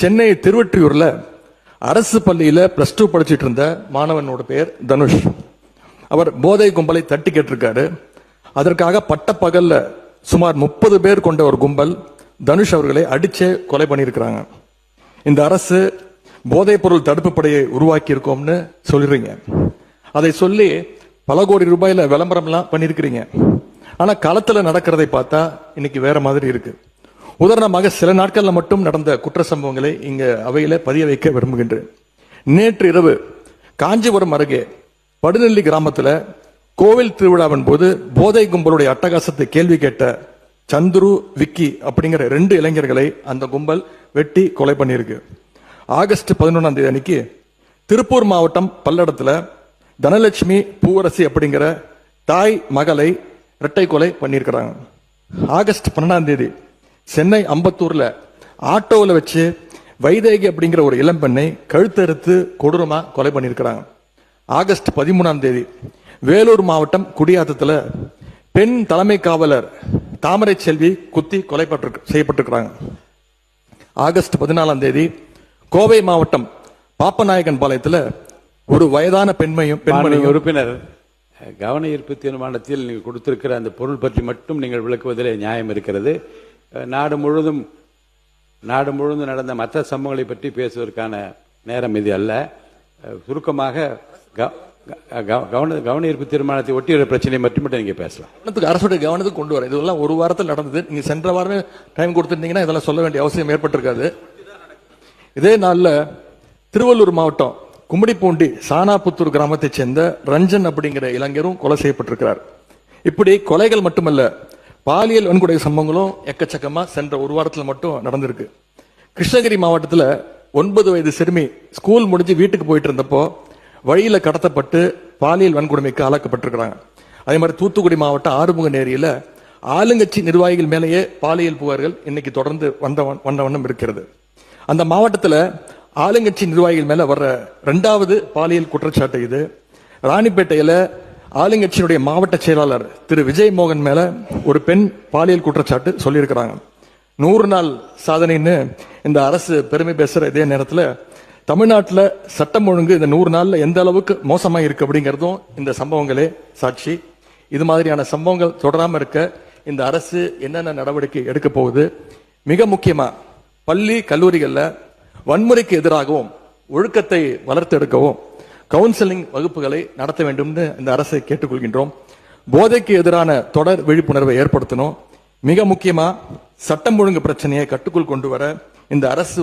சென்னை திருவொற்றியூர்ல அரசு பள்ளியில +2 படிச்சிட்டு இருந்த மாணவனோட பேர் தனுஷ். அவர் போதை கும்பலை தட்டி கேட்டிருக்காரு. அதற்காக பட்டப்பகல்ல சுமார் 30 பேர் கொண்ட ஒரு கும்பல் தனுஷ் அவர்களை அடிச்சே கொலை பண்ணியிருக்கிறாங்க. இந்த அரசு போதைப் பொருள் தடுப்பு படையை உருவாக்கி இருக்கோம்னு சொல்றீங்க. அதை சொல்லி பல கோடி ரூபாயில விளம்பரம்லாம் பண்ணிருக்கிறீங்க. ஆனா களத்துல நடக்கிறதை பார்த்தா இன்னைக்கு வேற மாதிரி இருக்கு. உதாரணமாக சில நாட்கள்ல மட்டும் நடந்த குற்ற சம்பவங்களை இங்க அவையில பதிய வைக்க விரும்புகின்றேன். நேற்று இரவு காஞ்சிபுரம் அருகே படுநெல்லி கிராமத்துல கோவில் திருவிழாவின் போது போதை கும்பலுடைய அட்டகாசத்தை கேள்வி கேட்ட சந்துரு, விக்கி அப்படிங்கிற 2 இளைஞர்களை அந்த கும்பல் வெட்டி கொலை பண்ணியிருக்கு. ஆகஸ்ட் 11ஆம் தேதி அன்னைக்கு திருப்பூர் மாவட்டம் பல்லடத்துல தனலட்சுமி, பூவரசி அப்படிங்கிற தாய் மகளை இரட்டை கொலை பண்ணியிருக்கிறாங்க. ஆகஸ்ட் 12ஆம் தேதி சென்னை அம்பத்தூர்ல ஆட்டோவில் வச்சு வைதேகி அப்படிங்கிற ஒரு இளம்பெண்ணை கழுத்தறுத்து கொடூரமா கொலை பண்ணியிருக்கிறாங்க. ஆகஸ்ட் 13ஆம் தேதி வேலூர் மாவட்டம் குடியாத்தத்துல பெண் தலைமை காவலர் தாமரை செல்வி குத்தி கொலை செய்யப்பட்டிருக்கிறாங்க. ஆகஸ்ட் 14ஆம் தேதி கோவை மாவட்டம் பாப்பநாயக்கன் பாளையத்துல ஒரு வயதான பெண்மணியும் உறுப்பினர் கவன ஈர்ப்பு தீர்மானத்தில் நீங்கள் கொடுத்திருக்கிற அந்த பொருள் பற்றி மட்டும் நீங்கள் விளக்குவதிலே நியாயம் இருக்கிறது. நாடு முழுவதும் நடந்த மற்ற சம்பவங்களை பற்றி பேசுவதற்கான நேரம் இது அல்ல. சுருக்கமாக கவன ஈர்ப்பு தீர்மானத்தை ஒட்டி ஒரு பிரச்சனை மட்டும் நீங்க பேசலாம். அரசுடைய கவனத்துக்கு கொண்டு வர இதெல்லாம் ஒரு வாரத்தில் நடந்தது. நீங்க சென்ற வாரம் டைம் கொடுத்திருந்தீங்கன்னா இதெல்லாம் சொல்ல வேண்டிய அவசியம் ஏற்பட்டிருக்காது. இதே நாள்ல திருவள்ளூர் மாவட்டம் கும்மிடிப்பூண்டி சானாபுத்தூர் கிராமத்தை சேர்ந்த ரஞ்சன் அப்படிங்கிற இளைஞரும் கொலை செய்யப்பட்டிருக்கிறார். இப்படி கொலைகள் மட்டுமல்ல, பாலியல் வன்கொடுமை சம்பவங்களும் எக்கச்சக்கமா சென்ற ஒரு வாரத்தில் மட்டும் நடந்திருக்கு. கிருஷ்ணகிரி மாவட்டத்தில் 9 வயது சிறுமி ஸ்கூல் முடிஞ்சு வீட்டுக்கு போயிட்டு இருந்தப்போ வழியில கடத்தப்பட்டு பாலியல் வன்கொடுமைக்கு ஆளாக்கப்பட்டிருக்கிறாங்க. அதே மாதிரி தூத்துக்குடி மாவட்டம் ஆறுமுகநேரியில ஆளுங்கட்சி நிர்வாகிகள் மேலேயே பாலியல் புகார்கள் இன்னைக்கு தொடர்ந்து வந்த வண்ணம் இருக்கிறது. அந்த மாவட்டத்தில் ஆளுங்கட்சி நிர்வாகிகள் மேல வர்ற 2வது பாலியல் குற்றச்சாட்டு இது. ராணிப்பேட்டையில ஆளுங்கட்சியினுடைய மாவட்ட செயலாளர் திரு விஜய் மோகன் மேல ஒரு பெண் பாலியல் குற்றச்சாட்டு சொல்லியிருக்கிறாங்க. 100 நாள் சாதனைன்னு இந்த அரசு பெருமை பேசுற இதே நேரத்தில் தமிழ்நாட்டில் சட்டம் ஒழுங்கு இந்த 100 நாள்ல எந்த அளவுக்கு மோசமா இருக்கு அப்படிங்கிறதும் இந்த சம்பவங்களே சாட்சி. இது மாதிரியான சம்பவங்கள் தொடராம இருக்க இந்த அரசு என்னென்ன நடவடிக்கை எடுக்க போகுது? மிக முக்கியமா பள்ளி கல்லூரிகள்ல வன்முறைக்கு எதிராகவும் ஒழுக்கத்தை வளர்த்தெடுக்கவும் கவுன்சிலிங் வகுப்புகளை நடத்த வேண்டும் இந்த அரசை கேட்டுக்கொள்கின்றோம். போதைக்கு எதிரான தொடர் விழிப்புணர்வை ஏற்படுத்தணும். மிக முக்கியமா சட்டம் ஒழுங்கு பிரச்சனையை கட்டுக்குள் கொண்டு வர இந்த அரசு